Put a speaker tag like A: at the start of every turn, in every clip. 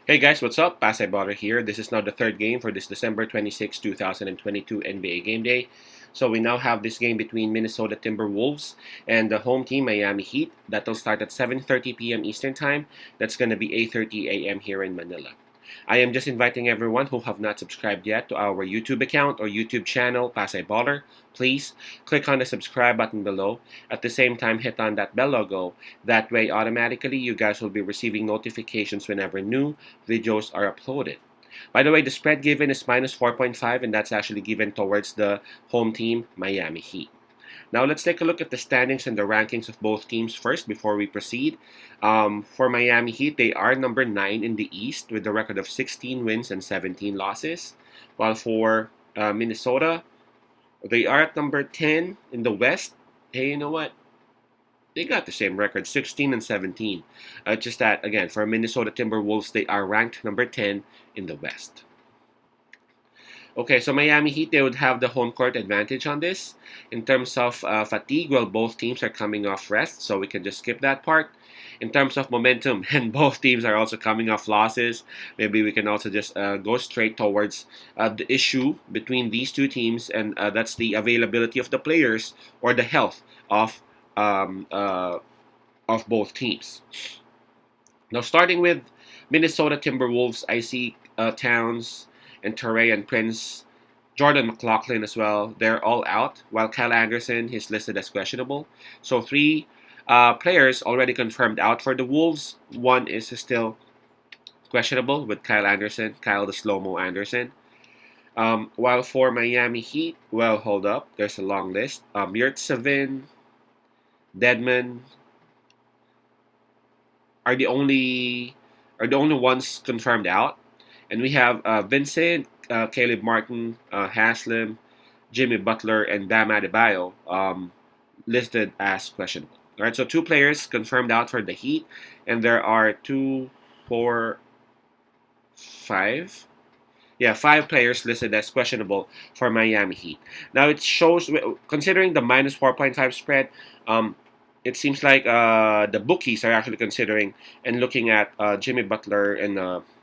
A: Hey guys, what's up? Pasay Butter here. This is now the third game for this December 26, 2022 NBA Game Day. So we now have this game between Minnesota Timberwolves and the home team Miami Heat. That'll start at 7:30 p.m. Eastern Time. That's going to be 8:30 a.m. here in Manila. I am just inviting everyone who have not subscribed yet to our YouTube account or YouTube channel, Pasay Baller. Please click on the subscribe button below. At the same time, hit on that bell logo. That way, automatically, you guys will be receiving notifications whenever new videos are uploaded. By the way, the spread given is minus 4.5, and that's actually given towards the home team, Miami Heat. Now let's take a look at the standings and the rankings of both teams first before we proceed. For Miami Heat, they are number 9 in the East with a record of 16 wins and 17 losses. While for Minnesota, they are at number 10 in the West. Hey, you know what? They got the same record, 16 and 17. Just that, again, for Minnesota Timberwolves, they are ranked number 10 in the West. Okay, so Miami Heat, they would have the home court advantage on this. In terms of fatigue, well, both teams are coming off rest, so we can just skip that part. In terms of momentum, and both teams are also coming off losses, maybe we can also just go straight towards the issue between these two teams, and that's the availability of the players or the health um, uh, of both teams. Now, starting with Minnesota Timberwolves, I see Towns and Torrey and Prince, Jordan McLaughlin as well. They're all out, while Kyle Anderson is listed as questionable. So three players already confirmed out for the Wolves. One is still questionable with Kyle Anderson, Kyle the Slow-Mo Anderson. While for Miami Heat, well, hold up. There's a long list. Yurtsevin, Deadman, are the only ones confirmed out, and we have Vincent, Caleb Martin, Haslam, Jimmy Butler, and Bam Adebayo listed as questionable. All right, so two players confirmed out for the Heat, and there are two, four, five. Yeah, five players listed as questionable for Miami Heat. Now it shows, considering the minus 4.5 spread, it seems like the bookies are actually considering and looking at Jimmy Butler and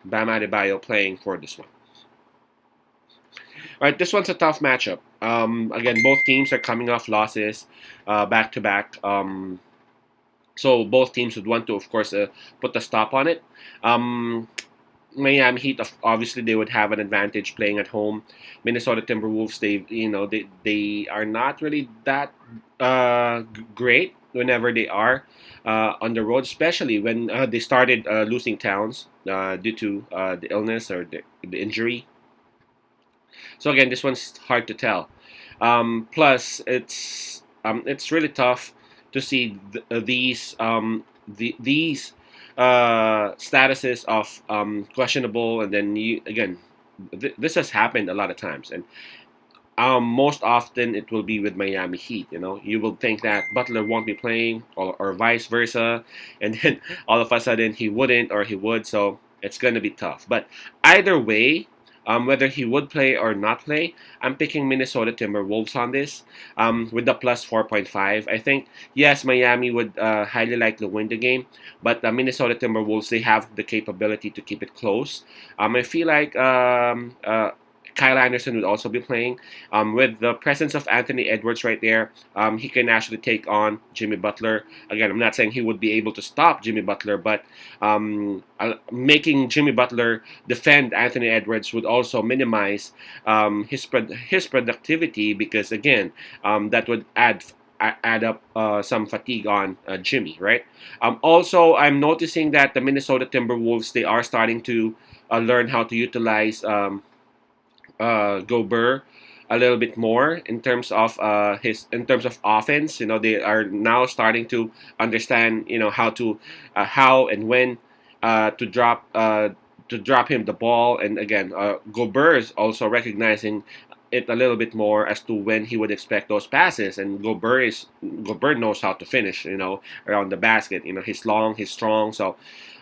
A: Bam Adebayo playing for this one. All right, this one's a tough matchup. Again, both teams are coming off losses back to back. So both teams would want to, of course, put a stop on it. Miami Heat, obviously, they would have an advantage playing at home. Minnesota Timberwolves, they are not really that great whenever they are on the road, especially when they started losing Towns due to the illness or the injury. So again, this one's hard to tell. Plus, it's really tough to see these statuses of questionable, and then this has happened a lot of times, and most often it will be with Miami Heat. You know, you will think that Butler won't be playing, or vice versa, and then all of a sudden he wouldn't or he would. So it's going to be tough. But either way, whether he would play or not play, I'm picking Minnesota Timberwolves on this with the plus 4.5. I think, yes, Miami would highly likely win the game, but the Minnesota Timberwolves, they have the capability to keep it close. I feel like Kyle Anderson would also be playing. With the presence of Anthony Edwards right there, he can actually take on Jimmy Butler. Again, I'm not saying he would be able to stop Jimmy Butler, but making Jimmy Butler defend Anthony Edwards would also minimize his productivity, because again, that would add up some fatigue on Jimmy, right? Also, I'm noticing that the Minnesota Timberwolves, they are starting to learn how to utilize Gobert a little bit more in terms of in terms of offense. You know, they are now starting to understand, how and when to drop him the ball. And again, Gobert is also recognizing it a little bit more as to when he would expect those passes. And Gobert knows how to finish, around the basket. He's long, he's strong. So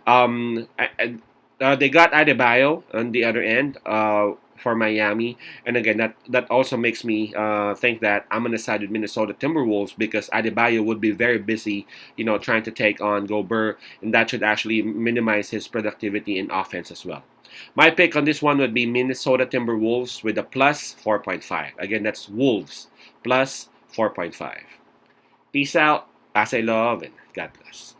A: they got Adebayo on the other end. for Miami. And again, that also makes me think that I'm going to side with Minnesota Timberwolves because Adebayo would be very busy, trying to take on Gobert, and that should actually minimize his productivity in offense as well. My pick on this one would be Minnesota Timberwolves with a plus 4.5. Again, that's Wolves plus 4.5. Peace out, as I love, and God bless.